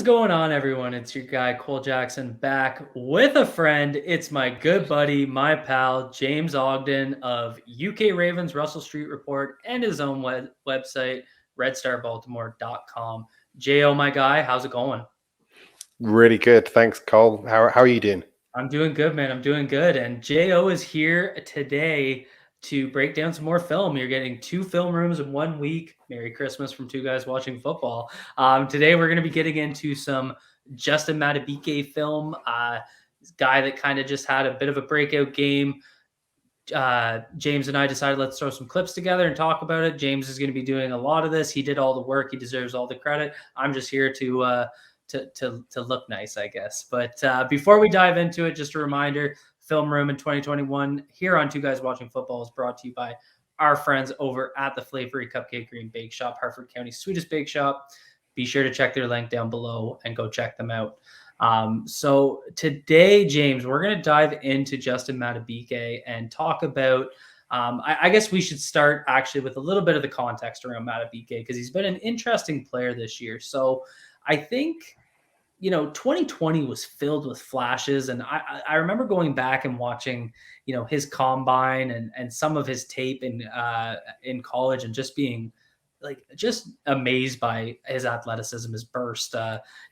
going on, everyone? It's your guy, Cole Jackson, back with a friend. It's my good buddy, my pal, James Ogden of UK Ravens Russell Street Report and his own website, redstarbaltimore.com. Jo, my guy, how's it going? Really good. Thanks, Cole. How are you doing? I'm doing good, man. I'm doing good. And Jo is here today to break down some more film. You're getting 2 film rooms in 1 week. Merry Christmas from two guys watching football. Today, we're going to be getting into some Justin Madubuike film. This guy that kind of just had a bit of a breakout game. James and I decided let's throw some clips together and talk about it. James is going to be doing a lot of this. He did all the work. He deserves all the credit. I'm just here to look nice, I guess. But before we dive into it, just a reminder: Film Room in 2021 here on Two Guys Watching Football is brought to you by our friends over at the Flavory Cupcake Green Bake Shop, Hartford County's sweetest bake shop. Be sure to check their link down below and go check them out. So today, James, we're going to dive into Justin Madubuike and talk about. I guess we should start actually with a little bit of the context around Madibuike because he's been an interesting player this year. So I think 2020 was filled with flashes. And I remember going back and watching, his combine and some of his tape in college and just being just amazed by his athleticism, his burst.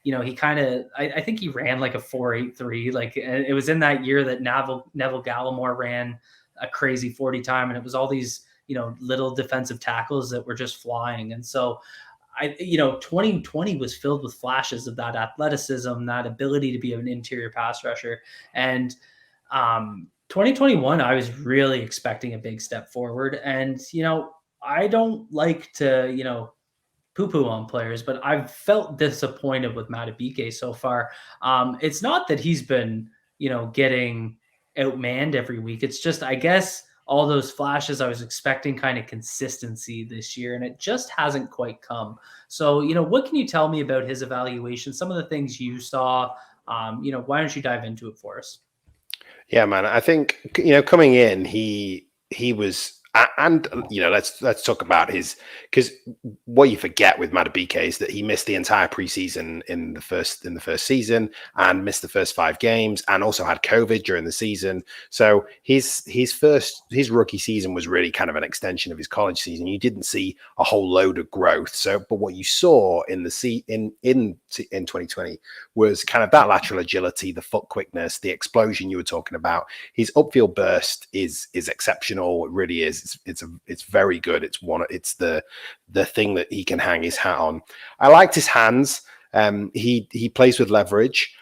He kind of, I think he ran like a 4.83. Like it was in that year that Neville Gallimore ran a crazy 40 time. And it was all these, little defensive tackles that were just flying. And so 2020 was filled with flashes of that athleticism, that ability to be an interior pass rusher. And 2021, I was really expecting a big step forward. And, I don't like to, poo-poo on players, but I've felt disappointed with Madibuike so far. It's not that he's been, getting outmanned every week. It's just, I guess, all those flashes I was expecting kind of consistency this year, and it just hasn't quite come. So, what can you tell me about his evaluation? Some of the things you saw, why don't you dive into it for us? Yeah, man. I think coming in, he was, and let's talk about his, because what you forget with Madibuike is that he missed the entire preseason in the first season and missed the first 5 games, and also had COVID during the season. So his rookie season was really kind of an extension of his college season. You didn't see a whole load of growth. So, but what you saw in 2020 was kind of that lateral agility, the foot quickness, the explosion you were talking about. His upfield burst is exceptional. It really is. It's very good. It's the thing that he can hang his hat on. I liked his hands. He plays with leverage,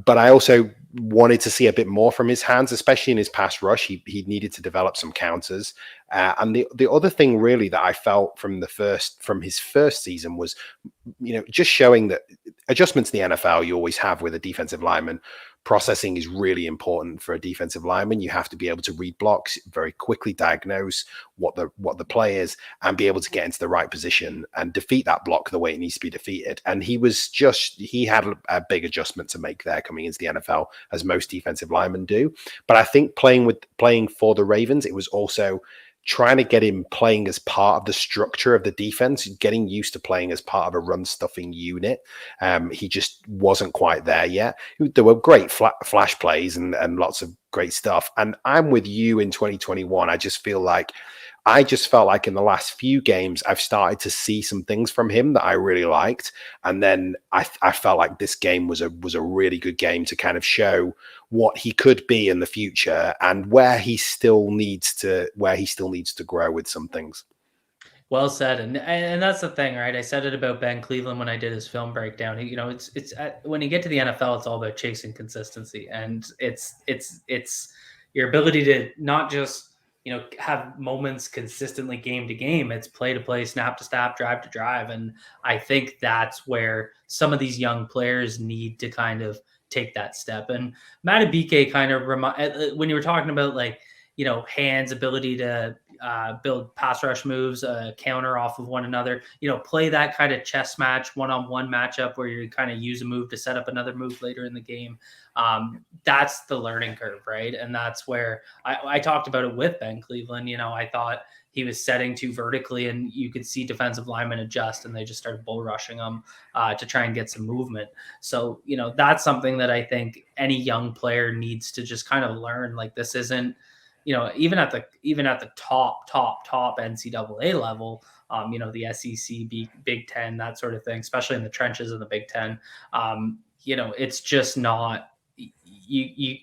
but I also wanted to see a bit more from his hands, especially in his pass rush. He needed to develop some counters. And the other thing really that I felt from his first season was, just showing that adjustments in the NFL you always have with a defensive lineman. Processing is really important for a defensive lineman. You have to be able to read blocks, very quickly diagnose what the play is, and be able to get into the right position and defeat that block the way it needs to be defeated. And he had a big adjustment to make there coming into the NFL, as most defensive linemen do. But I think playing for the Ravens, it was also trying to get him playing as part of the structure of the defense, getting used to playing as part of a run stuffing unit. He just wasn't quite there yet. There were great flash plays and lots of great stuff. And I'm with you in 2021. I just felt like in the last few games, I've started to see some things from him that I really liked. And then I felt like this game was a really good game to kind of show what he could be in the future and where he still needs to grow with some things. Well said, and that's the thing, right? I said it about Ben Cleveland when I did his film breakdown. It's when you get to the NFL, it's all about chasing consistency, and it's your ability to not just have moments consistently game to game. It's play to play, snap to snap, drive to drive, and I think that's where some of these young players need to kind of take that step. And Madibuike kind of when you were talking about hands, ability to build pass rush moves, counter off of one another, play that kind of chess match, one-on-one matchup where you kind of use a move to set up another move later in the game. That's the learning curve, right? And that's where I talked about it with Ben Cleveland. I thought he was setting too vertically, and you could see defensive linemen adjust, and they just started bull rushing him to try and get some movement. So, that's something that I think any young player needs to just kind of learn. Like, this isn't, even at the top NCAA level, the SEC, Big Ten, that sort of thing, especially in the trenches of the Big Ten. It's just not.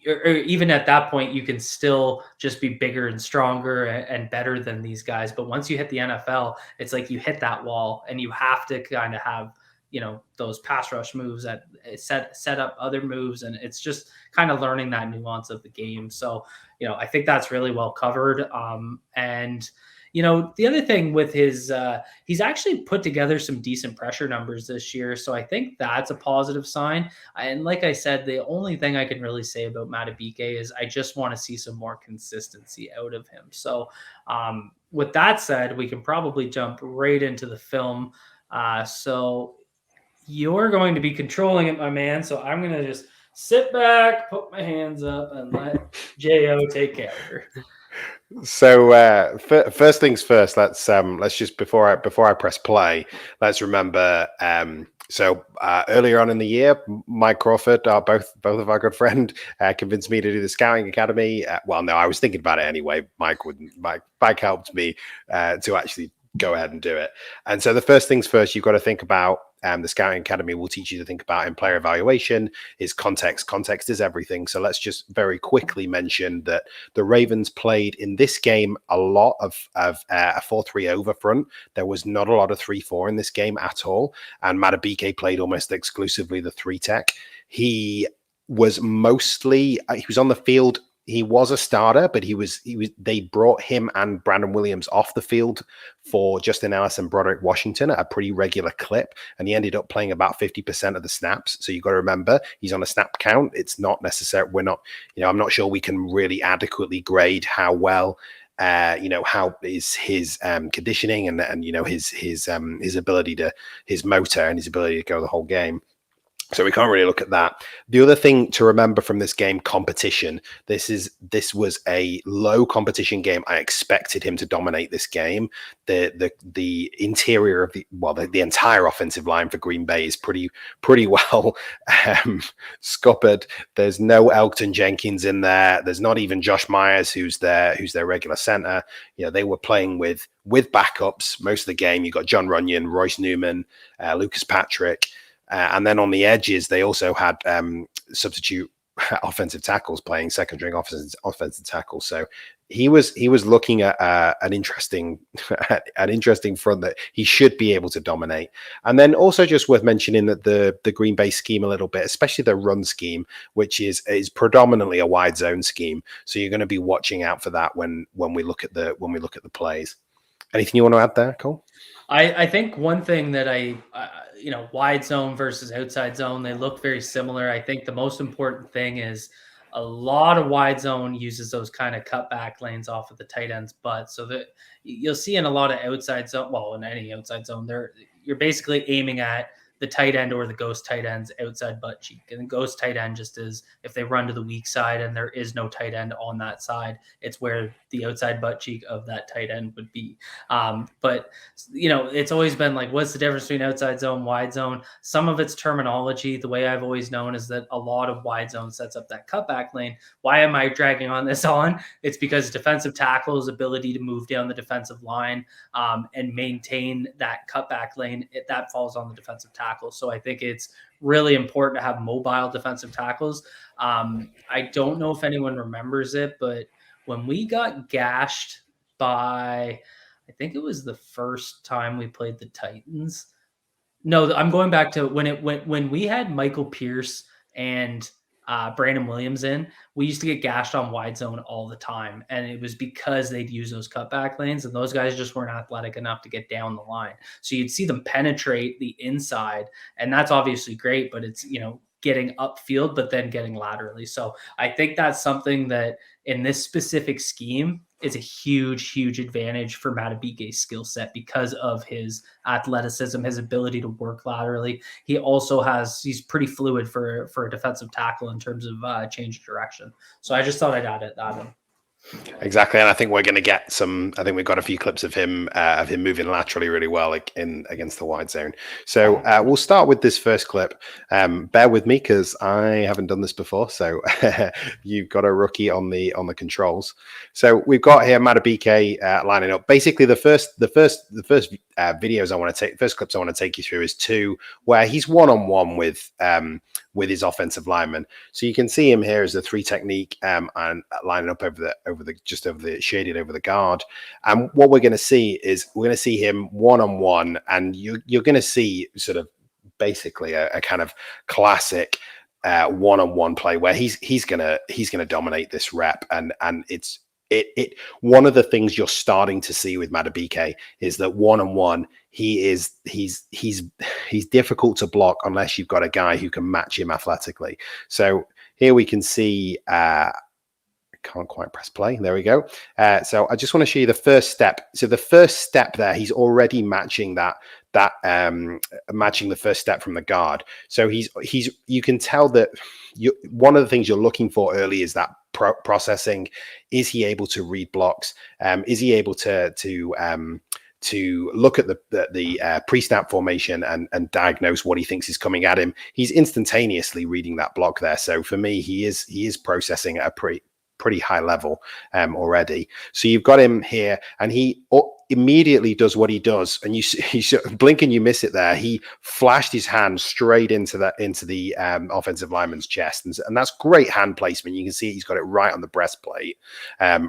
Or even at that point, you can still just be bigger and stronger and better than these guys. But once you hit the NFL, it's like you hit that wall, and you have to kind of have those pass rush moves that set up other moves, and it's just kind of learning that nuance of the game. So I think that's really well covered. And the other thing with his, he's actually put together some decent pressure numbers this year. So I think that's a positive sign. And like I said, the only thing I can really say about Madibuike is I just want to see some more consistency out of him. So with that said, we can probably jump right into the film. So you're going to be controlling it, my man. So I'm going to just sit back, put my hands up, and let Jo take care of her. So first things first, let's just before I press play, let's remember. So earlier on in the year, Mike Crawford, both of our good friend, convinced me to do the Scouting Academy. Well, no, I was thinking about it anyway. Mike helped me to actually go ahead and do it. And so the first things first, you've got to think about. The Scouting Academy will teach you to think about in player evaluation is context. Context is everything. So let's just very quickly mention that the Ravens played in this game a lot of a 4-3 over front. There was not a lot of 3-4 in this game at all. And Madibuike played almost exclusively the 3-tech. He was on the field. He was a starter, but they brought him and Brandon Williams off the field for Justin Ellis and Broderick Washington at a pretty regular clip. And he ended up playing about 50% of the snaps. So you've got to remember, he's on a snap count. It's not necessary. I'm not sure we can really adequately grade how well, how is his conditioning and his ability his motor and his ability to go the whole game. So we can't really look at that. The other thing to remember from this game, competition. This was a low competition game. I expected him to dominate this game. The interior of the entire offensive line for Green Bay is pretty well scuppered. There's no Elgton Jenkins in there. There's not even Josh Myers, who's their regular center. They were playing with backups most of the game. You got John Runyon, Royce Newman, Lucas Patrick. And then on the edges, they also had substitute offensive tackles playing second string offensive tackles. So he was looking at an interesting front that he should be able to dominate. And then also just worth mentioning that the Green Bay scheme a little bit, especially the run scheme, which is predominantly a wide zone scheme. So you're going to be watching out for that when we look at the plays. Anything you want to add there, Cole? I think one thing that wide zone versus outside zone, they look very similar. I think the most important thing is a lot of wide zone uses those kind of cutback lanes off of the tight end's butt. So that you'll see in a lot of outside zone, in any outside zone, you're basically aiming at the tight end or the ghost tight end's outside butt cheek. And the ghost tight end just is if they run to the weak side and there is no tight end on that side, it's where the outside butt cheek of that tight end would be. But it's always been like, what's the difference between outside zone, wide zone? Some of its terminology, the way I've always known is that a lot of wide zone sets up that cutback lane. Why am I dragging on this on? It's because defensive tackle's ability to move down the defensive line and maintain that cutback lane, that falls on the defensive tackle. So I think it's really important to have mobile defensive tackles. I don't know if anyone remembers it, but when we got gashed by, I think it was the first time we played the Titans. No, I'm going back to when we had Michael Pierce and Brandon Williams in, we used to get gashed on wide zone all the time. And it was because they'd use those cutback lanes and those guys just weren't athletic enough to get down the line. So you'd see them penetrate the inside, and that's obviously great, but it's, getting upfield, but then getting laterally. So I think that's something that in this specific scheme is a huge advantage for Madibuike's skill set because of his athleticism, his ability to work laterally. He also he's pretty fluid for a defensive tackle in terms of change of direction. So I just thought I'd add that in. Exactly, and I think we're going to get some. I think we've got a few clips of him moving laterally really well, like against the wide zone. So we'll start with this first clip. Bear with me because I haven't done this before, so you've got a rookie on the controls. So we've got here Madibuike lining up. Basically, the first videos I want to take, first clips I want to take you through is two where he's one-on-one with his offensive lineman. So you can see him here as a 3 technique and lining up over the shaded over the guard. And what we're going to see is we're going to see him one-on-one, and you're going to see sort of basically a kind of classic one-on-one play where he's gonna dominate this rep, and it's one of the things you're starting to see with Madibuike is that one-on-one he's difficult to block unless you've got a guy who can match him athletically. So here we can see can't quite press play. There we go. So I just want to show you the first step. So the first step there, he's already matching matching the first step from the guard. So you can tell that one of the things you're looking for early is that processing. Is he able to read blocks? Is he able to look at the pre-snap formation and diagnose what he thinks is coming at him? He's instantaneously reading that block there. So for me, he is processing at a pretty high level already. So you've got him here, and he immediately does what he does, and you blink and you miss it there. He flashed his hand straight into the offensive lineman's chest, and that's great hand placement. You can see he's got it right on the breastplate,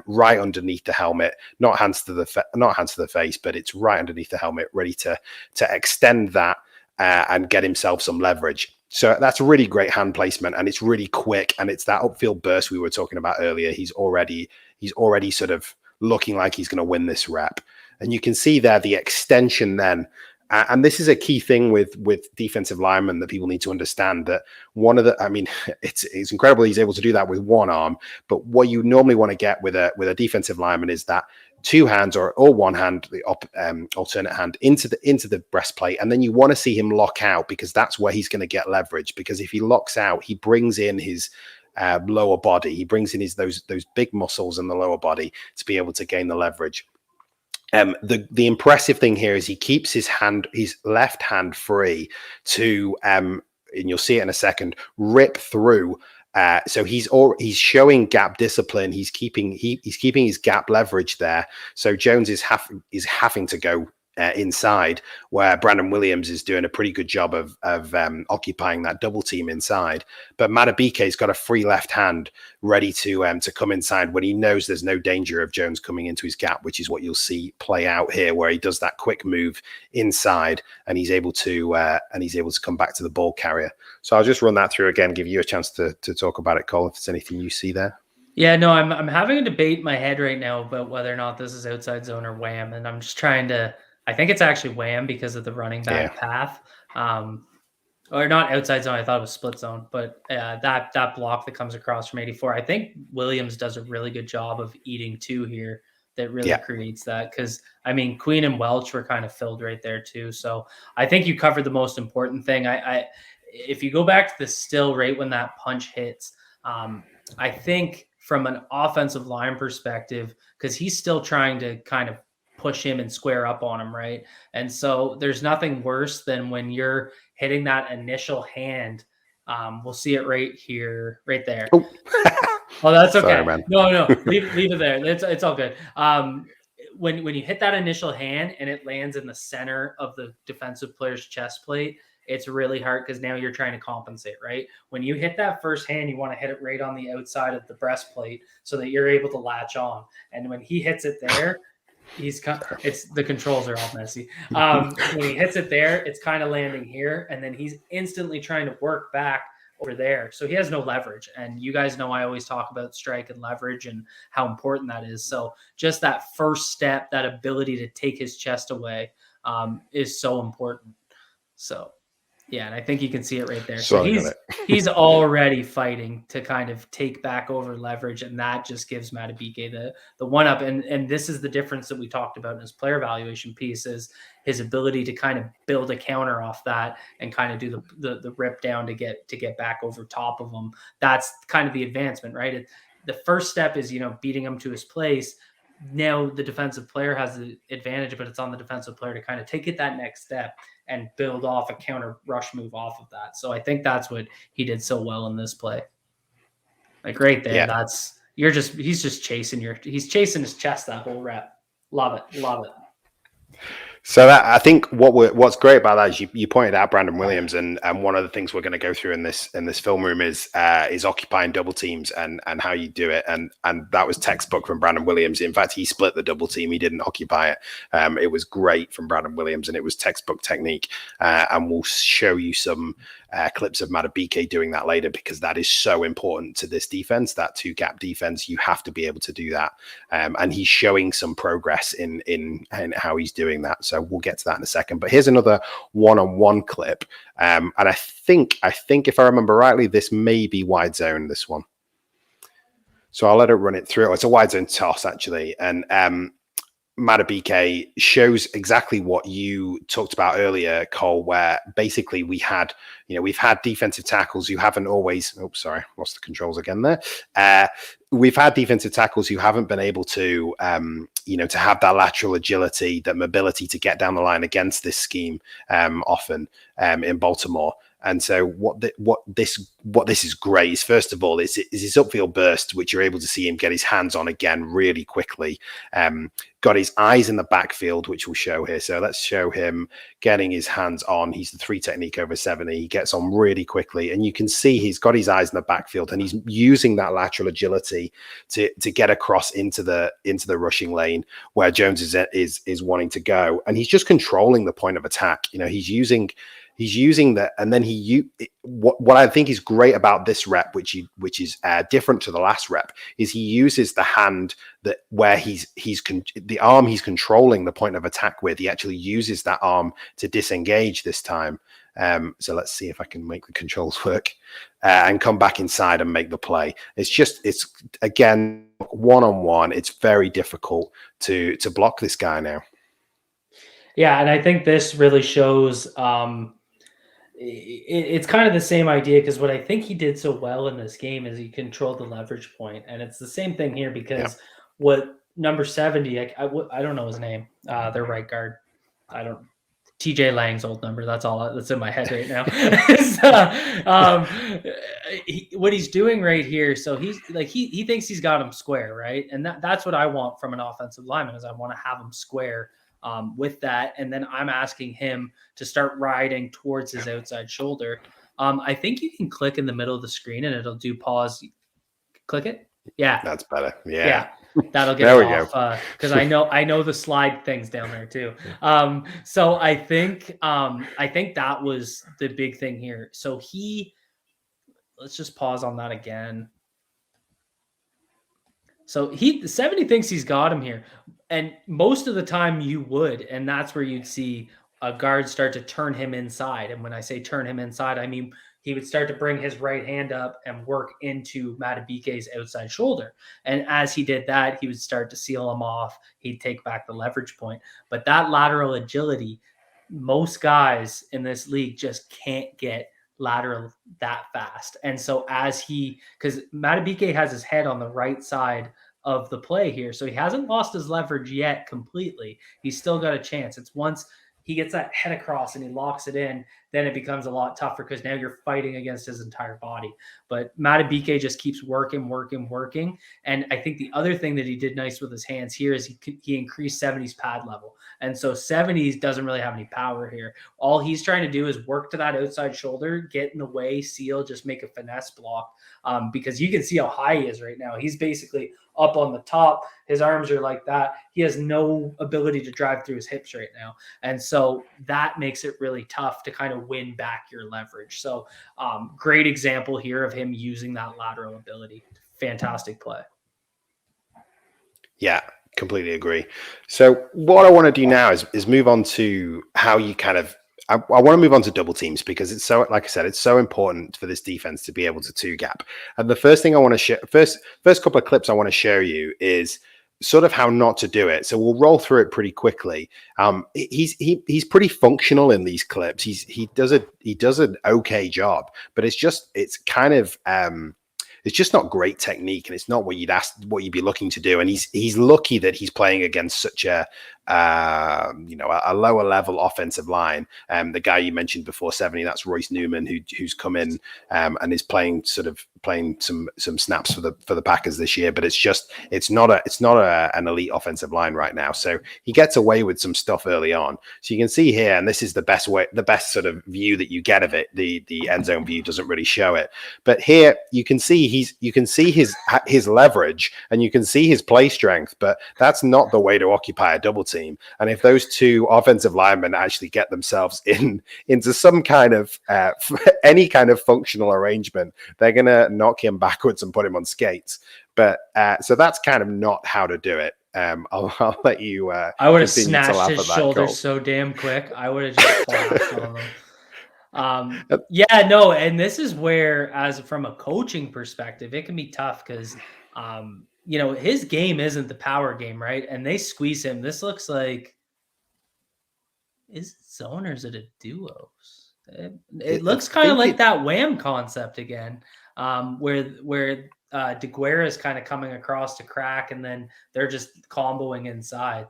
right underneath the helmet, not hands to the face, but it's right underneath the helmet, ready to extend that and get himself some leverage. So that's a really great hand placement, and it's really quick, and it's that upfield burst we were talking about earlier. He's already sort of looking like he's going to win this rep, and you can see there the extension then. And this is a key thing with defensive linemen that people need to understand, that it's incredible he's able to do that with one arm, but what you normally want to get with a defensive lineman is that 2 hands or one hand, the alternate hand into the breastplate, and then you want to see him lock out, because that's where he's going to get leverage. Because if he locks out, he brings in his lower body, he brings in those big muscles in the lower body to be able to gain the leverage. The impressive thing here is he keeps his left hand free to, and you'll see it in a second, rip through. So he's showing gap discipline. He's keeping his gap leverage there. So Jones is having to go inside, where Brandon Williams is doing a pretty good job of occupying that double team inside. But Madibuike's got a free left hand ready to come inside when he knows there's no danger of Jones coming into his gap, which is what you'll see play out here, where he does that quick move inside, and he's able to come back to the ball carrier. So I'll just run that through again, give you a chance to talk about it, Cole, if there's anything you see there. Yeah, no, I'm having a debate in my head right now about whether or not this is outside zone or wham, and I'm just trying to. I think it's actually wham because of the running back path, or not outside zone. I thought it was split zone, but that block that comes across from 84. I think Williams does a really good job of eating 2 here. That really creates that, because I mean Queen and Welch were kind of filled right there too. So I think you covered the most important thing. If you go back to the still right when that punch hits, I think from an offensive line perspective, because he's still trying to kind of push him and square up on him, right? And so there's nothing worse than when you're hitting that initial hand. We'll see it right here, right there. Oh, that's okay. Sorry, man. No, leave it there. It's all good. When you hit that initial hand and it lands in the center of the defensive player's chest plate, it's really hard because now you're trying to compensate, right? When you hit that first hand, you want to hit it right on the outside of the breastplate so that you're able to latch on. And when he hits it there, the controls are all messy. When he hits it there, it's kind of landing here, and then he's instantly trying to work back over there. So he has no leverage. And you guys know I always talk about strike and leverage and how important that is. So just that first step, that ability to take his chest away, is so important. So Yeah, and I think you can see it right there. So So I got it. he's already fighting to kind of take back over leverage, and that just gives Madibuike the one up. And this is the difference that we talked about in his player evaluation piece, is his ability to kind of build a counter off that and kind of do the rip down to get back over top of him. That's kind of the advancement, right? The first step is, beating him to his place. Now the defensive player has the advantage, but it's on the defensive player to kind of take it that next step and build off a counter rush move off of that. So I think that's what he did so well in this play. Like right there, Yeah. he's just chasing his chest that whole rep. Love it. So that, I think what's great about that is you pointed out Brandon Williams, and one of the things we're going to go through in this film room is occupying double teams and how you do it, and that was textbook from Brandon Williams. In fact, he split the double team; he didn't occupy it. It was great from Brandon Williams, and it was textbook technique. And we'll show you some clips of Madibuike doing that later, because that is so important to this defense, that two gap defense. You have to be able to do that, and he's showing some progress in how he's doing that. So we'll get to that in a second. But here's another one-on-one clip, and I think if I remember rightly, this may be wide zone. This one, so I'll let it run it through. It's a wide zone toss actually, and Madibuike shows exactly what you talked about earlier, Cole, where basically we've had defensive tackles who haven't always, lost the controls again there. We've had defensive tackles who haven't been able to, to have that lateral agility, that mobility to get down the line against this scheme often in Baltimore. And so what this is great is, first of all, is his upfield burst, which you're able to see him get his hands on again really quickly. Got his eyes in the backfield, which we'll show here. So let's show him getting his hands on. He's the 3 technique over 70. He gets on really quickly, and you can see he's got his eyes in the backfield, and he's using that lateral agility to get across into the rushing lane where Jones is wanting to go, and he's just controlling the point of attack. He's using that, and then what I think is great about this rep, which is different to the last rep, is he uses the hand that where the arm he's controlling the point of attack with. He actually uses that arm to disengage this time. So let's see if I can make the controls work and come back inside and make the play. It's again one-on-one. It's very difficult to block this guy now. Yeah, and I think this really shows. It's kind of the same idea, because what I think he did so well in this game is he controlled the leverage point, and it's the same thing here, because what number 70, I don't know his name, their right guard, TJ Lang's old number. That's all that's in my head right now. What he's doing right here. So he's like, he thinks he's got him square, right? And that's what I want from an offensive lineman, is I want to have him square with that. And then I'm asking him to start riding towards his outside shoulder. I think you can click in the middle of the screen and it'll do pause. Click it. Yeah. That's better. Yeah. That'll get it off, because I know the slide things down there too. So I think that was the big thing here. So let's just pause on that again. So 70 thinks he's got him here, and most of the time you would, and that's where you'd see a guard start to turn him inside. And when I say turn him inside, I mean he would start to bring his right hand up and work into Madibuike's outside shoulder. And as he did that, he would start to seal him off. He'd take back the leverage point. But that lateral agility, most guys in this league just can't get lateral that fast. And so because Madibuike has his head on the right side of the play here, so he hasn't lost his leverage yet completely. He's still got a chance. It's once he gets that head across and he locks it in, then it becomes a lot tougher, because now you're fighting against his entire body. But Madibuike just keeps working. And I think the other thing that he did nice with his hands here is he increased 70's pad level. And so 70's doesn't really have any power here. All he's trying to do is work to that outside shoulder, get in the way, seal, just make a finesse block. Because you can see how high he is right now. He's basically up on the top. His arms are like that. He has no ability to drive through his hips right now. And so that makes it really tough to kind of win back your leverage. So great example here of him using that lateral ability. Fantastic play. Yeah, completely agree. So what I want to do now is move on to how you kind of I want to move on to double teams because it's so, like I said, it's so important for this defense to be able to two gap. And the first thing I want to share, first couple of clips I want to show you is sort of how not to do it. So we'll roll through it pretty quickly. He's pretty functional in these clips. He does an okay job, but it's kind of it's just not great technique, and it's not what you'd be looking to do. And he's lucky that he's playing against such a lower level offensive line. The guy you mentioned before, 70, that's Royce Newman, who's come in and is playing some snaps for the Packers this year. But it's not an elite offensive line right now. So he gets away with some stuff early on. So you can see here, and this is the best sort of view that you get of it. The end zone view doesn't really show it, but here you can see his leverage and you can see his play strength. But that's not the way to occupy a double team. And if those two offensive linemen actually get themselves into some kind of any kind of functional arrangement, they're going to knock him backwards and put him on skates. But so that's kind of not how to do it. I'll let you. I would have snatched his shoulders so damn quick. I would have just flashed on them. Yeah, no, and this is where, as from a coaching perspective, it can be tough because his game isn't the power game, right? And they squeeze him. This looks like, is it zone or is it a duos? It looks kind of like that wham concept again, where DeGuara is kind of coming across to crack, and then they're just comboing inside.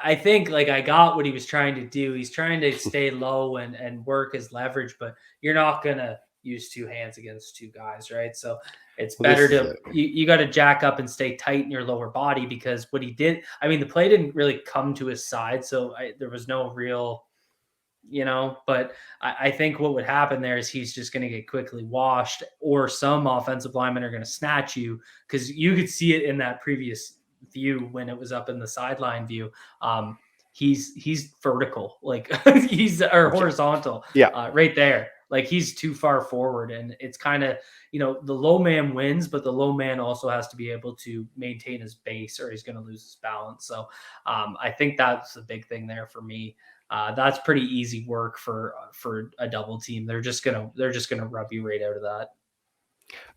I think I got what he was trying to do. He's trying to stay low and work his leverage, but you're not going to use two hands against two guys, right? So it's better you got to jack up and stay tight in your lower body, because what he did, the play didn't really come to his side. So there was no real, but I think what would happen there is he's just going to get quickly washed, or some offensive linemen are going to snatch you, because you could see it in that previous view when it was up in the sideline view. He's vertical, he's horizontal, right there. He's too far forward, and it's kind of, the low man wins, but the low man also has to be able to maintain his base, or he's going to lose his balance. So I think that's the big thing there for me. That's pretty easy work for a double team. They're just gonna rub you right out of that.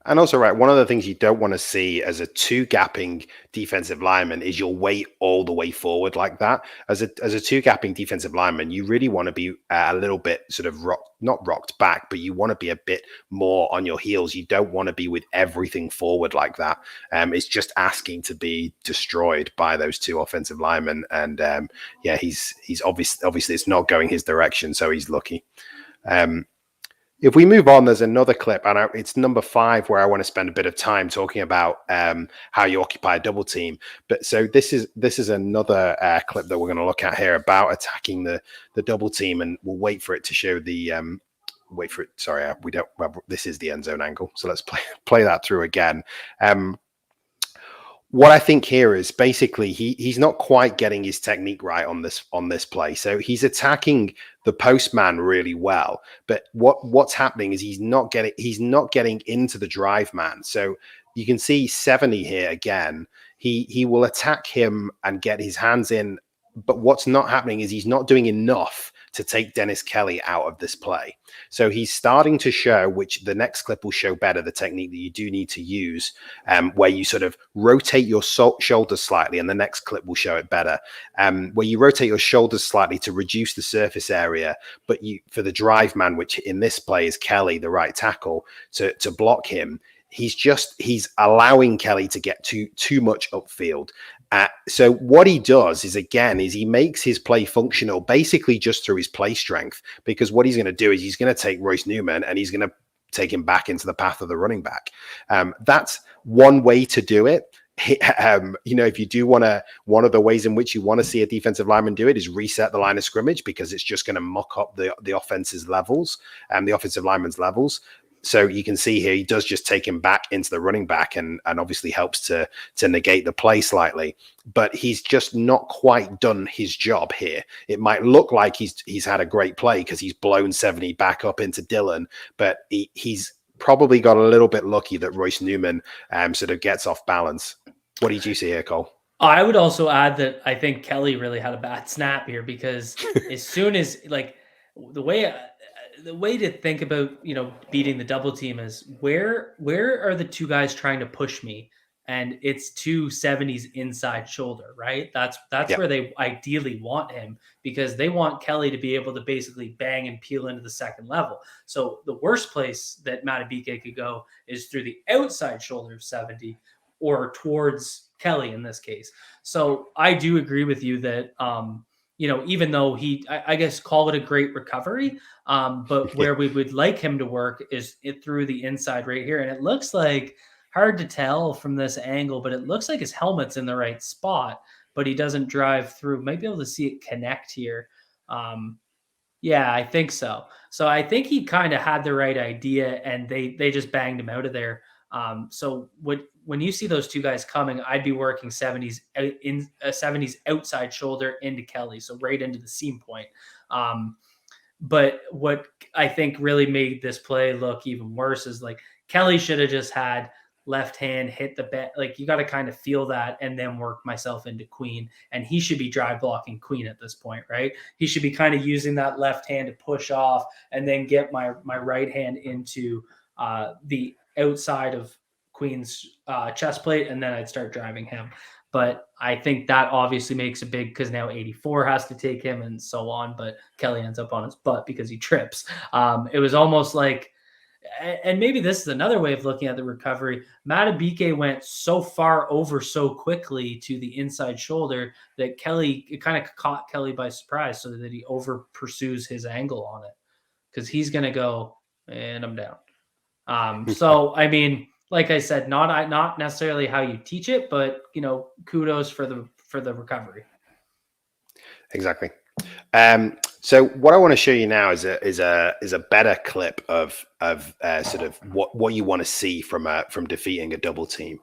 And also, right, one of the things you don't want to see as a two gapping defensive lineman is your weight all the way forward like that. As a two gapping defensive lineman, you really want to be a little bit sort of not rocked back, but you want to be a bit more on your heels. You don't want to be with everything forward like that. It's just asking to be destroyed by those two offensive linemen. And he's obviously it's not going his direction, so he's lucky. If we move on, there's another clip, and it's number 5, where I want to spend a bit of time talking about how you occupy a double team. But so this is another clip that we're going to look at here about attacking the double team, and we'll wait for it to show the wait for it. Sorry, we don't. Well, this is the end zone angle, so let's play that through again. What I think here is basically he's not quite getting his technique right on this play. So he's attacking the postman really well, but what's happening is he's not getting into the drive man. So you can see 70 here again. He will attack him and get his hands in, but what's not happening is he's not doing enough to take Dennis Kelly out of this play. So he's starting to show, which the next clip will show better, the technique that you do need to use, where you sort of rotate your shoulders slightly, and the next clip will show it better, where you rotate your shoulders slightly to reduce the surface area, but for the drive man, which in this play is Kelly, the right tackle, to block him, he's allowing Kelly to get too much upfield. So what he does is he makes his play functional basically just through his play strength, because what he's going to do is he's going to take Royce Newman and he's going to take him back into the path of the running back. That's one way to do it. If you do one of the ways in which you want to see a defensive lineman do it is reset the line of scrimmage, because it's just going to muck up the offense's levels and the offensive lineman's levels. So you can see here, he does just take him back into the running back and obviously helps to negate the play slightly, but he's just not quite done his job here. It might look like he's had a great play because he's blown 70 back up into Dillon, but he's probably got a little bit lucky that Royce Newman sort of gets off balance. What did you see here, Cole? I would also add that I think Kelly really had a bad snap here because as soon as like the way the way to think about beating the double team is where are the two guys trying to push me, and it's 270s inside shoulder, right? That's Yep. where they ideally want him because they want Kelly to be able to basically bang and peel into the second level. So the worst place that Madibuike could go is through the outside shoulder of 70 or towards Kelly in this case. So I do agree with you that even though I guess call it a great recovery, but Yeah. where we would like him to work is it through the inside right here, and it looks like hard to tell from this angle, but it looks like his helmet's in the right spot, but he doesn't drive through. Might be able to see it connect here. Um, yeah, I think so. So I think he kind of had the right idea, and they just banged him out of there. So when you see those two guys coming, I'd be working 70s in 70s outside shoulder into Kelly, so right into the seam point. Um, but what I think really made this play look even worse is like Kelly should have just had left hand hit the bet. Like you got to kind of feel that and then work myself into queen. And he should be drive blocking queen at this point, right? He should be kind of using that left hand to push off and then get my right hand into the outside of queen's chest plate, and then I'd start driving him. But I think that obviously makes a big because now 84 has to take him and so on. But Kelly ends up on his butt because he trips. It was almost like, and maybe this is another way of looking at the recovery. Madubuike went so far over so quickly to the inside shoulder that Kelly, it kind of caught Kelly by surprise so that he over pursues his angle on it because he's going to go, and I'm down. So I mean, like I said, not necessarily how you teach it, but kudos for the recovery. Exactly. So what I want to show you now is a better clip of sort of what you want to see from defeating a double team.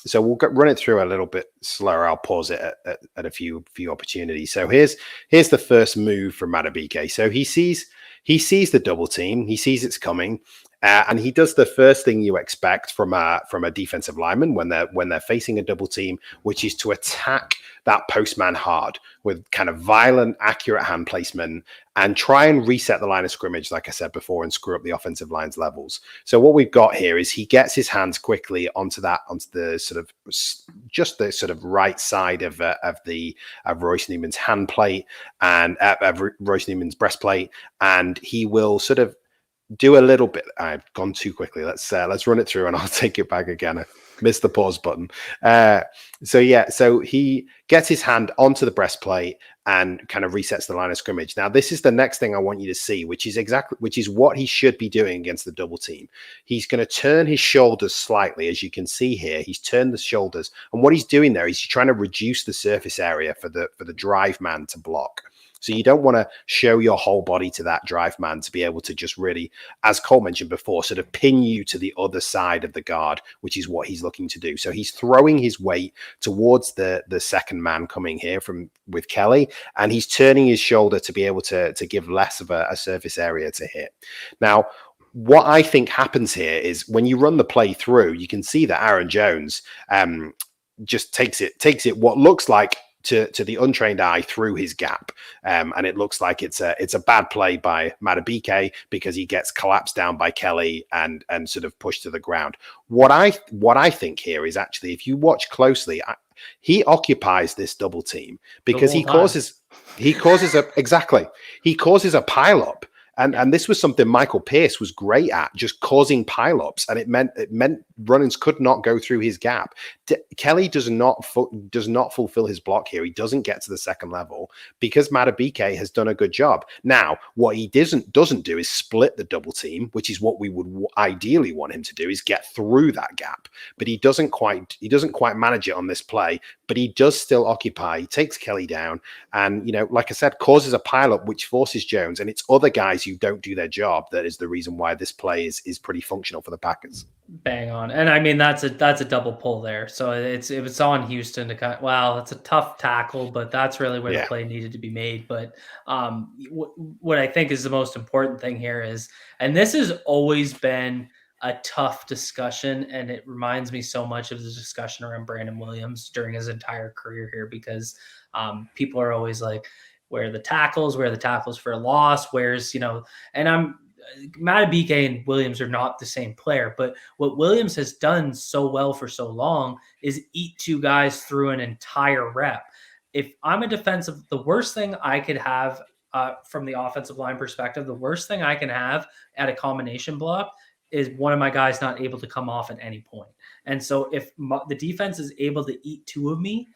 So we'll run it through a little bit slower. I'll pause it at a few opportunities. So here's the first move from Madibuike. So he sees the double team. He sees it's coming. And he does the first thing you expect from a defensive lineman when they're facing a double team, which is to attack that postman hard with kind of violent, accurate hand placement and try and reset the line of scrimmage, like I said before, and screw up the offensive line's levels. So what we've got here is he gets his hands quickly onto the sort of just the sort of right side of Royce Newman's hand plate and of Royce Newman's breastplate, and he will sort of do a little bit. I've gone too quickly. Let's run it through and I'll take it back again. I missed the pause button. So he gets his hand onto the breastplate and kind of resets the line of scrimmage. Now, this is the next thing I want you to see, which is what he should be doing against the double team. He's going to turn his shoulders slightly. As you can see here, he's turned the shoulders. And what he's doing there is he's trying to reduce the surface area for the drive man to block. So you don't want to show your whole body to that drive man to be able to just really, as Cole mentioned before, sort of pin you to the other side of the guard, which is what he's looking to do. So he's throwing his weight towards the second man coming here with Kelly, and he's turning his shoulder to be able to give less of a surface area to hit. Now, what I think happens here is when you run the play through, you can see that Aaron Jones just takes it what looks like to the untrained eye through his gap. And it looks like it's a bad play by Madibuike because he gets collapsed down by Kelly and sort of pushed to the ground. What I think here is actually, if you watch closely, he occupies this double team because he causes a pileup. And this was something Michael Pierce was great at, just causing pileups, and it meant runners could not go through his gap. Kelly does not fulfill his block here. He doesn't get to the second level because Madibuike has done a good job. Now, what he doesn't do is split the double team, which is what we would ideally want him to do, is get through that gap. But he doesn't quite manage it on this play. But he does still occupy. He takes Kelly down, and like I said, causes a pileup, which forces Jones, and it's other guys who don't do their job that is the reason why this play is pretty functional for the Packers. Bang on. And I mean, that's a double pull there. So it was on Houston to cut. Wow, it's a tough tackle, but that's really where the play needed to be made. But what I think is the most important thing here is, and this has always been a tough discussion, and it reminds me so much of the discussion around Brandon Williams during his entire career here, because people are always like, where are the tackles? Where are the tackles for a loss? Where's, and Madibuike and Williams are not the same player, but what Williams has done so well for so long is eat two guys through an entire rep. If I'm a defensive, the worst thing I could have from the offensive line perspective, the worst thing I can have at a combination block is one of my guys not able to come off at any point. And so if the defense is able to eat two of me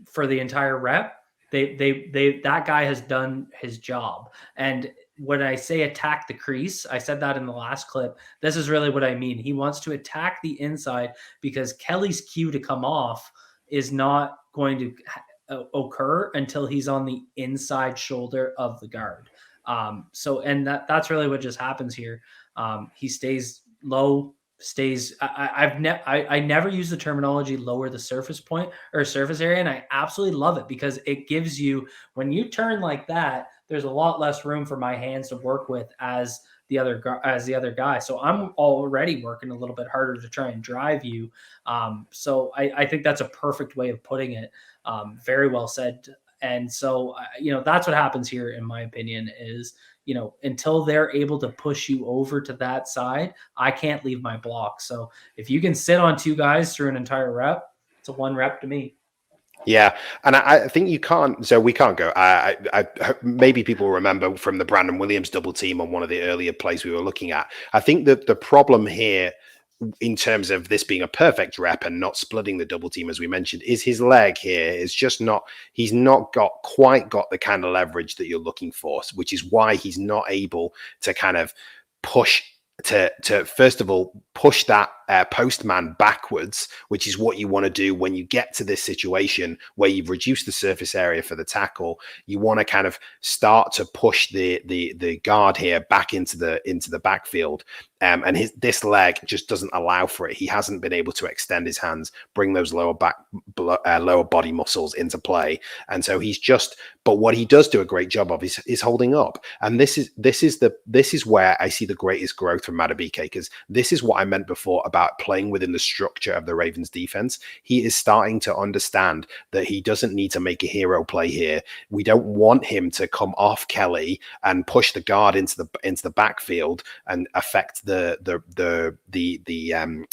for the entire rep, that guy has done his job. And when I say attack the crease, I said that in the last clip. This is really what I mean. He wants to attack the inside because Kelly's cue to come off is not going to occur until he's on the inside shoulder of the guard. And that's really what just happens here. He stays low, I never use the terminology lower the surface point or surface area, and I absolutely love it because it gives you, when you turn like that, there's a lot less room for my hands to work with as the other guy. So I'm already working a little bit harder to try and drive you. So I think that's a perfect way of putting it. Very well said. And so, that's what happens here, in my opinion, is, until they're able to push you over to that side, I can't leave my block. So if you can sit on two guys through an entire rep, it's a one rep to me. Yeah, and I think you can't. So we can't go. I maybe people remember from the Brandon Williams double team on one of the earlier plays we were looking at. I think that the problem here, in terms of this being a perfect rep and not splitting the double team, as we mentioned, is his leg here is just not, he's not quite got the kind of leverage that you're looking for, which is why he's not able to kind of push to first of all push that postman backwards, which is what you want to do when you get to this situation where you've reduced the surface area for the tackle. You want to kind of start to push the guard here back into the backfield, and this leg just doesn't allow for it. He hasn't been able to extend his hands, bring those lower body muscles into play, and so he's just. But what he does do a great job of is holding up, and this is where I see the greatest growth from Madibuike, because this is what I meant before about playing within the structure of the Ravens defense. He is starting to understand that he doesn't need to make a hero play here. We don't want him to come off Kelly and push the guard into the backfield and affect the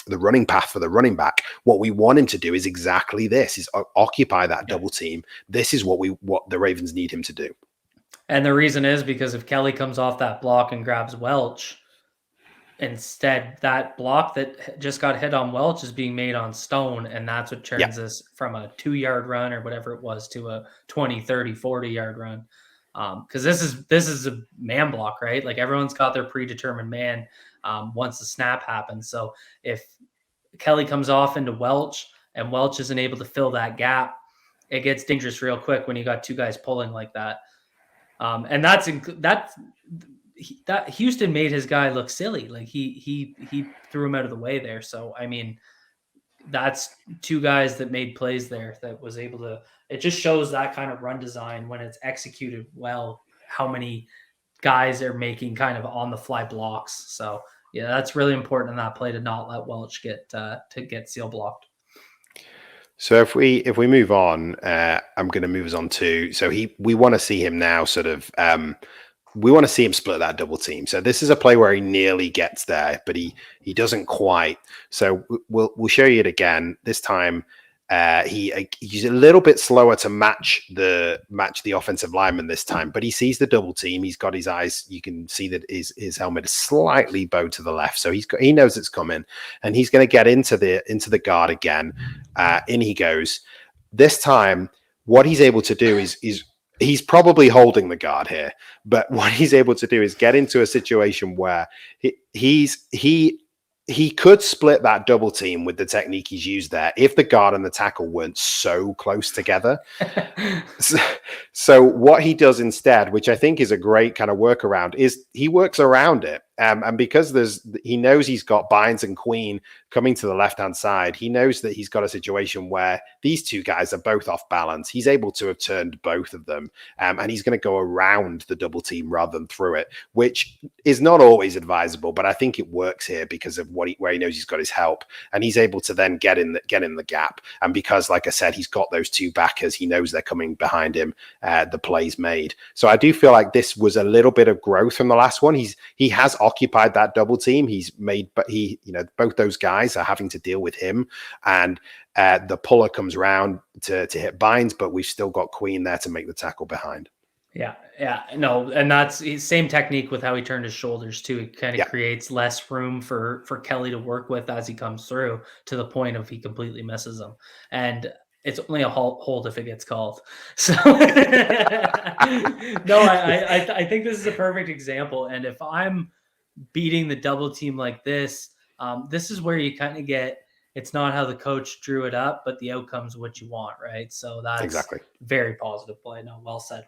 running path for the running back. What we want him to do is exactly this: is occupy that double team. This is what the Ravens need him to do. And the reason is because if Kelly comes off that block and grabs Welch, instead, that block that just got hit on Welch is being made on Stone, and that's what turns this from a 2-yard run or whatever it was to a 20, 30, 40-yard run. Because this is a man block, right? Like, everyone's got their predetermined man once the snap happens. So if Kelly comes off into Welch and Welch isn't able to fill that gap, it gets dangerous real quick when you got two guys pulling like that. And that Houston made his guy look silly. Like he threw him out of the way there. So, I mean, that's two guys that made plays there that was able to, it just shows that kind of run design when it's executed well, how many guys are making kind of on the fly blocks. So yeah, that's really important in that play to not let Welch get seal blocked. So if we move on, I'm going to move us on to, so we want to see him now sort of, we want to see him split that double team. So this is a play where he nearly gets there, but he doesn't quite. So we'll show you it again. This time, he's a little bit slower to match the offensive lineman this time, but he sees the double team. He's got his eyes. You can see that his helmet is slightly bowed to the left, so he knows it's coming, and he's going to get into the guard again. In he goes. This time, what he's able to do is he's probably holding the guard here, but what he's able to do is get into a situation where he could split that double team with the technique he's used there if the guard and the tackle weren't so close together. So what he does instead, which I think is a great kind of workaround, is he works around it And because he knows he's got Bynes and Queen coming to the left-hand side, he knows that he's got a situation where these two guys are both off balance. He's able to have turned both of them, and he's going to go around the double team rather than through it, which is not always advisable, but I think it works here because of where he knows he's got his help, and he's able to then get in the gap. And because, like I said, he's got those two backers, he knows they're coming behind him. The play's made. So I do feel like this was a little bit of growth from the last one. He has occupied that double team. He's made, but both those guys are having to deal with him, and the puller comes around to hit Bynes, but we've still got Queen there to make the tackle behind. Yeah, no, and that's the same technique with how he turned his shoulders too. It kind of creates less room for Kelly to work with as he comes through, to the point of he completely misses him, and it's only a hold if it gets called. So no, I think this is a perfect example. And if I'm beating the double team like this, this is where you kind of get, it's not how the coach drew it up, but the outcome's what you want, right? So that's exactly very positive play. No, well said.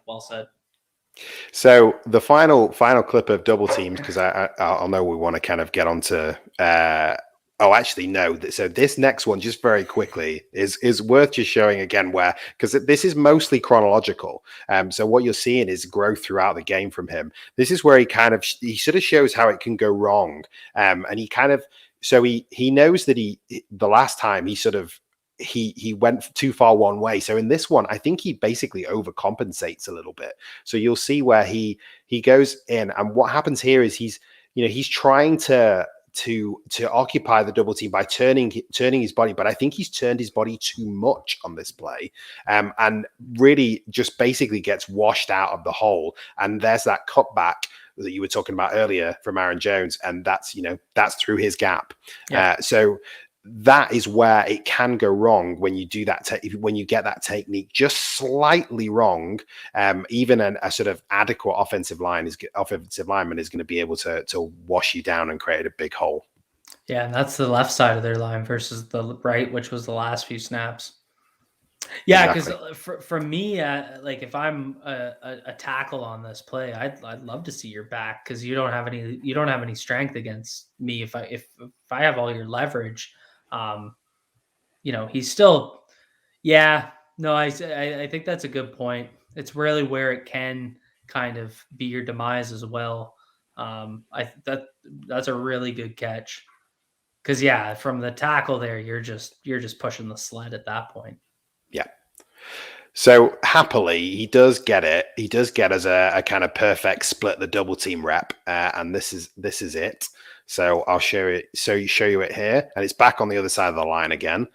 So the final clip of double teams, because I'll know we want to kind of get onto. So this next one, just very quickly, is worth just showing again, because this is mostly chronological. So what you're seeing is growth throughout the game from him. This is where he sort of shows how it can go wrong, and he kind of, so he knows that the last time he went too far one way. So in this one, I think he basically overcompensates a little bit. So you'll see where he goes in, and what happens here is he's trying to occupy the double team by turning his body, but I think he's turned his body too much on this play, and really just basically gets washed out of the hole. And there's that cutback that you were talking about earlier from Aaron Jones, and that's through his gap. So that is where it can go wrong when you do that. When you get that technique just slightly wrong, even a sort of adequate offensive lineman is going to be able to wash you down and create a big hole. Yeah, and that's the left side of their line versus the right, which was the last few snaps. Yeah, because for me, like if I'm a tackle on this play, I'd love to see your back, because you don't have any strength against me. If I have all your leverage. He's still, I think that's a good point. It's really where it can kind of be your demise as well. That's a really good catch, because from the tackle there, you're just pushing the sled at that point. Yeah. So happily, he does get it. He does get as a kind of perfect split the double team rep, and this is it. So I'll show you it here, and it's back on the other side of the line again.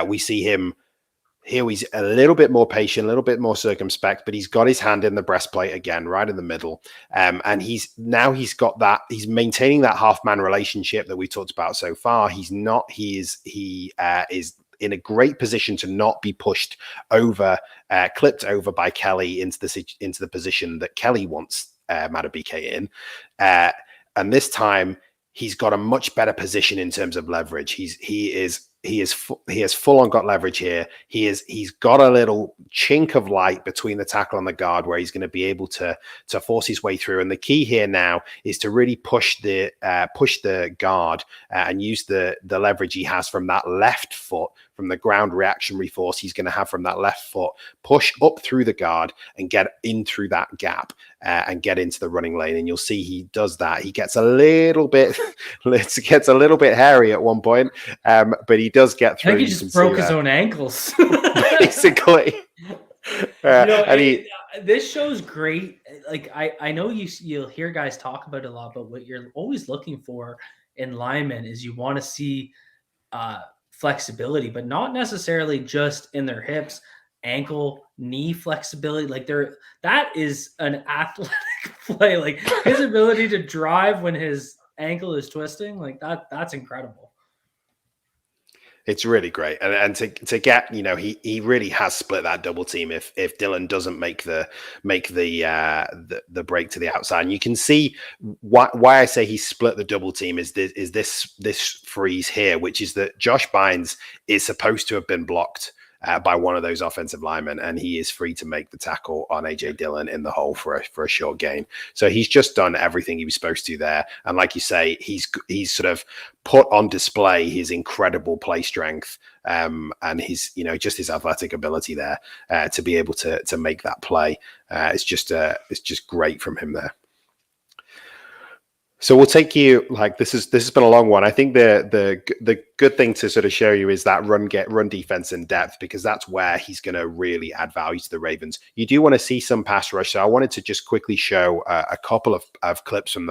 We see him here. He's a little bit more patient, a little bit more circumspect, but he's got his hand in the breastplate again, right in the middle. And he's got that. He's maintaining that half-man relationship that we talked about so far. He is in a great position to not be pushed over, clipped over by Kelly into the position that Kelly wants Madibuike in. And this time, he's got a much better position in terms of leverage. He has full on got leverage here. He's got a little chink of light between the tackle and the guard where he's going to be able to force his way through. And the key here now is to really push the guard and use the leverage he has from that left foot, from the ground reactionary force he's going to have from that left foot, push up through the guard and get in through that gap and get into the running lane. And you'll see he does that. He gets a little bit hairy at one point, but he does get through. I think he just broke his own ankles. Basically. This show's great. Like I know you'll hear guys talk about it a lot, but what you're always looking for in linemen is you want to see flexibility, but not necessarily just in their hips, ankle, knee flexibility. Like that is an athletic play. Like his ability to drive when his ankle is twisting, like that's incredible. It's really great, and to get, he really has split that double team. If Dylan doesn't make the break to the outside, and you can see why I say he split the double team is this freeze here, which is that Josh Bynes is supposed to have been blocked by one of those offensive linemen, and he is free to make the tackle on AJ Dillon in the hole for a short gain. So he's just done everything he was supposed to there. And like you say, he's sort of put on display his incredible play strength and his, just his athletic ability there to be able to make that play. It's just great from him there. So we'll take you, like, this has been a long one. I think the good thing to sort of show you is that run defense in depth, because that's where he's going to really add value to the Ravens. You do want to see some pass rush, so I wanted to just quickly show a couple of clips from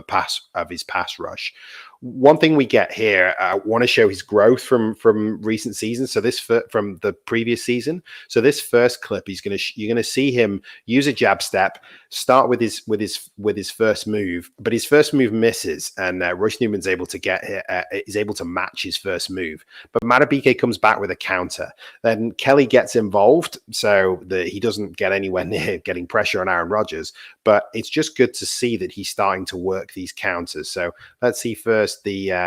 his pass rush. One thing we get here, I want to show his growth from recent seasons. So this from the previous season. So this first clip, you're gonna see him use a jab step, start with his first move, but his first move misses, and Royce Newman's able to match his first move. But Madibuike comes back with a counter. Then Kelly gets involved, so that he doesn't get anywhere near getting pressure on Aaron Rodgers. But it's just good to see that he's starting to work these counters. So let's see first the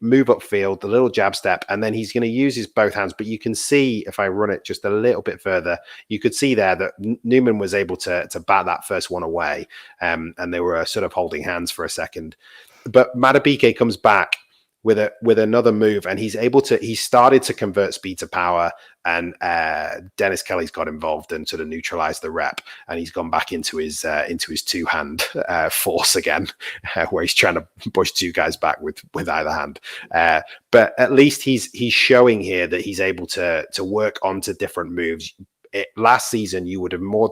move upfield, the little jab step, and then he's going to use his both hands. But you can see, if I run it just a little bit further, you could see there that Newman was able to bat that first one away, and they were sort of holding hands for a second. But Madibuike comes back with another move, and he started to convert speed to power, and Dennis Kelly's got involved and sort of neutralized the rep, and he's gone back into his two-hand force again, where he's trying to push two guys back with either hand. But at least he's showing here that he's able to work onto different moves. Last season, you would have more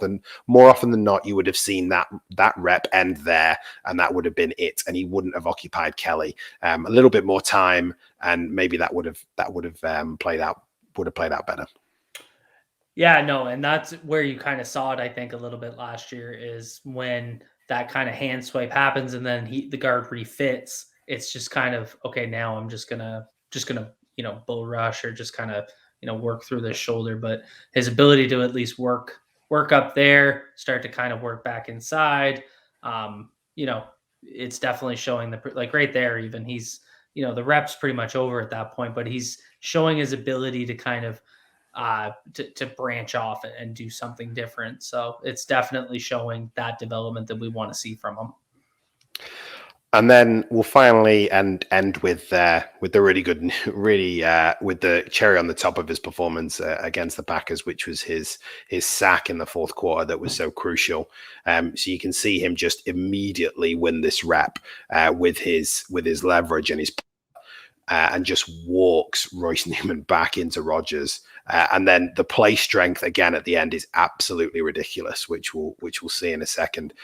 often than not, you would have seen that rep end there, and that would have been it, and he wouldn't have occupied Kelly. A little bit more time, and maybe that would have played out better. Yeah, no, and that's where you kind of saw it, I think, a little bit last year, is when that kind of hand swipe happens, and then the guard refits. It's just kind of, okay, now I'm just gonna bull rush, or just kind of work through this shoulder. But his ability to at least work up there, start to kind of work back inside, it's definitely showing like right there, even he's, the rep's pretty much over at that point, but he's showing his ability to kind of to branch off and do something different. So it's definitely showing that development that we want to see from him. And then we'll finally end with the really good, with the cherry on the top of his performance against the Packers, which was his sack in the fourth quarter that was so crucial. So you can see him just immediately win this rep with his leverage and his and just walks Royce Newman back into Rodgers. And then the play strength again at the end is absolutely ridiculous, which we'll see in a second.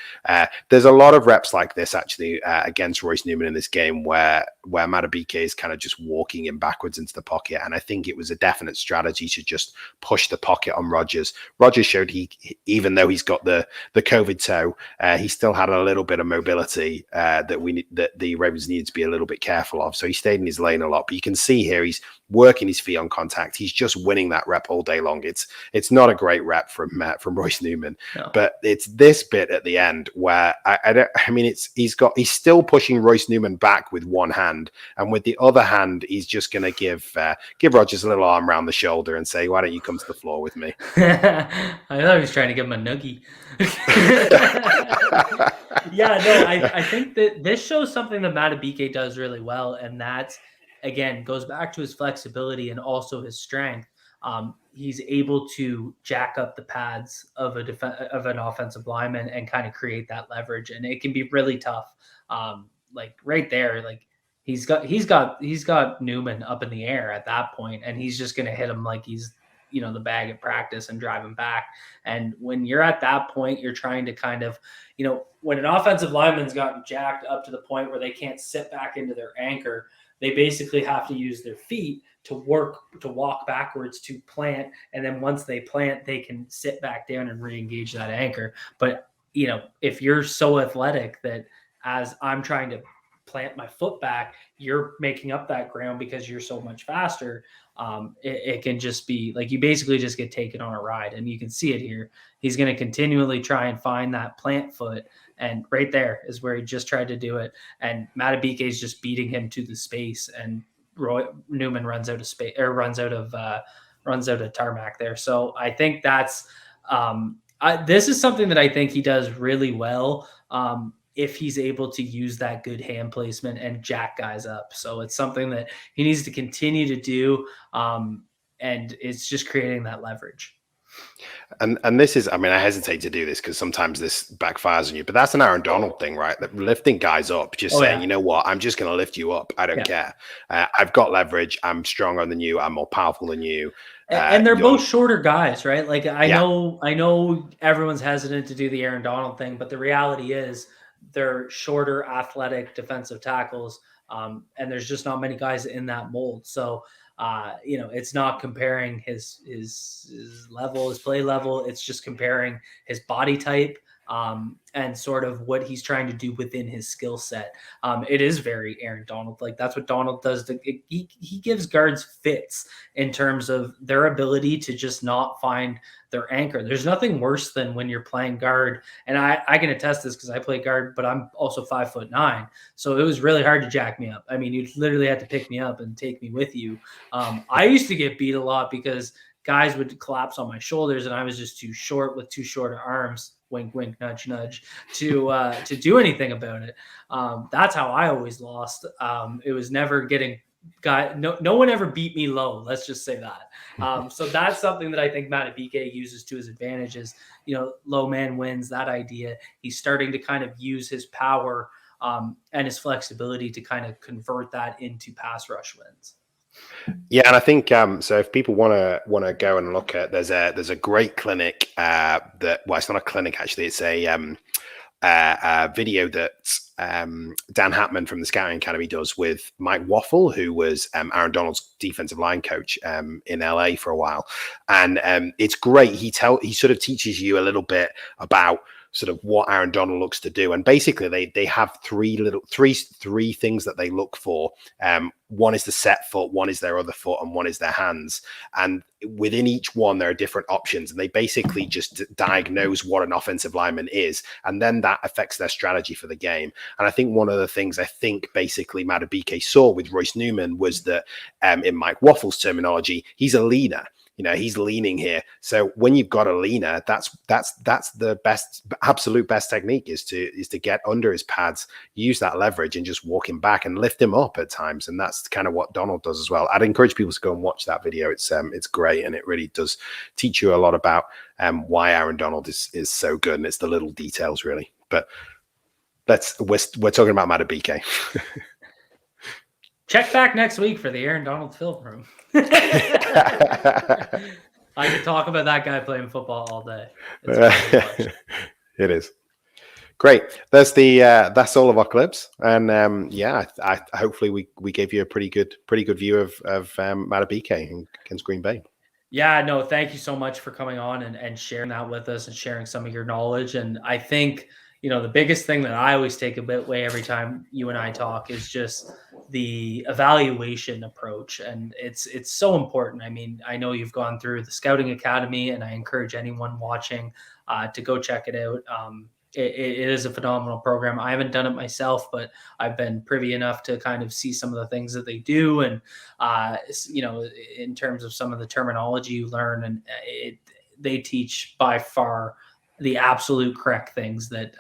There's a lot of reps like this actually against Royce Newman in this game where Madibuike is kind of just walking him backwards into the pocket. And I think it was a definite strategy to just push the pocket on Rodgers. Rodgers showed even though he's got the COVID toe, he still had a little bit of mobility that the Ravens needed to be a little bit careful of. So he stayed in his lane a lot. But you can see here he's working his feet on contact. He's just winning that rep all day long. It's not a great rep from Royce Newman, no. But it's this bit at the end where he's still pushing Royce Newman back with one hand, and with the other hand he's just going to give Rodgers a little arm around the shoulder and say, "Why don't you come to the floor with me?" I thought he was trying to give him a noogie. Yeah, no, I think that this shows something that Madibuike does really well, and that's, again, goes back to his flexibility and also his strength. He's able to jack up the pads of an offensive lineman and kind of create that leverage, and it can be really tough. Like right there, like he's got Newman up in the air at that point, and he's just going to hit him like he's the bag at practice and drive him back. And when you're at that point, you're trying to kind of, when an offensive lineman's gotten jacked up to the point where they can't sit back into their anchor, they basically have to use their feet to walk backwards to plant. And then once they plant, they can sit back down and re-engage that anchor. But, if you're so athletic that as I'm trying to plant my foot back, you're making up that ground because you're so much faster. It can just be like you basically just get taken on a ride, and you can see it here. He's going to continually try and find that plant foot, and right there is where he just tried to do it. And Madibuike is just beating him to the space, and Newman runs out of space, or runs out of runs out of tarmac there. So I think that's this is something that I think he does really well. If he's able to use that good hand placement and jack guys up. So it's something that he needs to continue to do. And it's just creating that leverage. And this is, I mean, I hesitate to do this because sometimes this backfires on you, but that's an Aaron Donald thing, right? That lifting guys up, just saying, you know what, I'm just going to lift you up. I don't care. I've got leverage. I'm stronger than you. I'm more powerful than you. And they're both shorter guys, right? Like I know everyone's hesitant to do the Aaron Donald thing, but the reality is they're shorter, athletic defensive tackles, and there's just not many guys in that mold. So it's not comparing his level, his play level. It's just comparing his body type and sort of what he's trying to do within his skill set. It is very Aaron Donald. Like that's what Donald does. He gives guards fits in terms of their ability to just not find their anchor. There's nothing worse than when you're playing guard. And I can attest this because I play guard, but I'm also 5'9". So it was really hard to jack me up. I mean, you literally had to pick me up and take me with you. I used to get beat a lot because guys would collapse on my shoulders and I was just too short with too short arms. Wink, wink, nudge, nudge, to do anything about it. That's how I always lost. It was never getting no one ever beat me low. Let's just say that. So that's something that I think Madibuike uses to his advantage is, low man wins, that idea. He's starting to kind of use his power and his flexibility to kind of convert that into pass rush wins. Yeah, and I think so. If people want to go and look at, there's a great clinic it's not a clinic actually. It's a video that Dan Hatman from the Scouting Academy does with Mike Waffle, who was Aaron Donald's defensive line coach in LA for a while, and it's great. He sort of teaches you a little bit about sort of what Aaron Donald looks to do. And basically they have three things that they look for. One is the set foot, one is their other foot, and one is their hands. And within each one, there are different options. And they basically just diagnose what an offensive lineman is. And then that affects their strategy for the game. And I think one of the things basically Madibuike saw with Royce Newman was that in Mike Waffle's terminology, he's a leaner. He's leaning here. So when you've got a leaner, that's the absolute best technique is to get under his pads, use that leverage and just walk him back and lift him up at times. And that's kind of what Donald does as well. I'd encourage people to go and watch that video. It's great. And it really does teach you a lot about why Aaron Donald is so good. And it's the little details really, but we're talking about Madibuike. Check back next week for the Aaron Donald film room. I could talk about that guy playing football all day. It is great. That's all of our clips, and I hopefully we gave you a pretty good view of Madibuike against Green Bay. Yeah, no, thank you so much for coming on and sharing that with us and sharing some of your knowledge. And I think the biggest thing that I always take away every time you and I talk is just the evaluation approach. And it's so important. I mean, I know you've gone through the Scouting Academy, and I encourage anyone watching to go check it out. It is a phenomenal program. I haven't done it myself, but I've been privy enough to kind of see some of the things that they do. And, in terms of some of the terminology you learn, and they teach by far the absolute correct things that,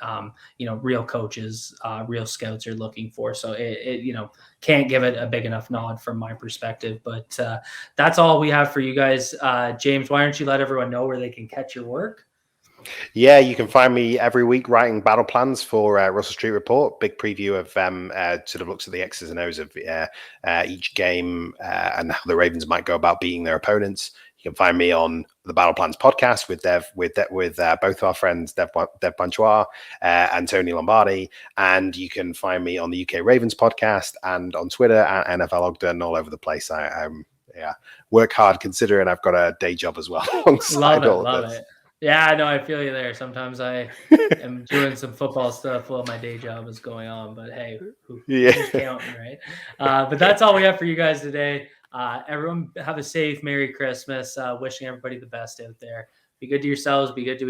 real coaches, real scouts are looking for. So it can't give it a big enough nod from my perspective, but that's all we have for you guys. James, why don't you let everyone know where they can catch your work? Yeah, you can find me every week writing battle plans for Russell Street Report. Big preview of sort of looks at the X's and O's of each game and how the Ravens might go about beating their opponents. You can find me on the Battle Plans podcast with both our friends Dev Banchois and Tony Lombardi, and you can find me on the UK Ravens podcast and on Twitter at NFL Ogden, all over the place. I work hard considering I've got a day job as well. Love it. Yeah, no, I feel you there. Sometimes I am doing some football stuff while my day job is going on, but hey, who's counting, right? But that's all we have for you guys today. Everyone have a safe Merry Christmas. Wishing everybody the best out there. Be good to yourselves. Be good to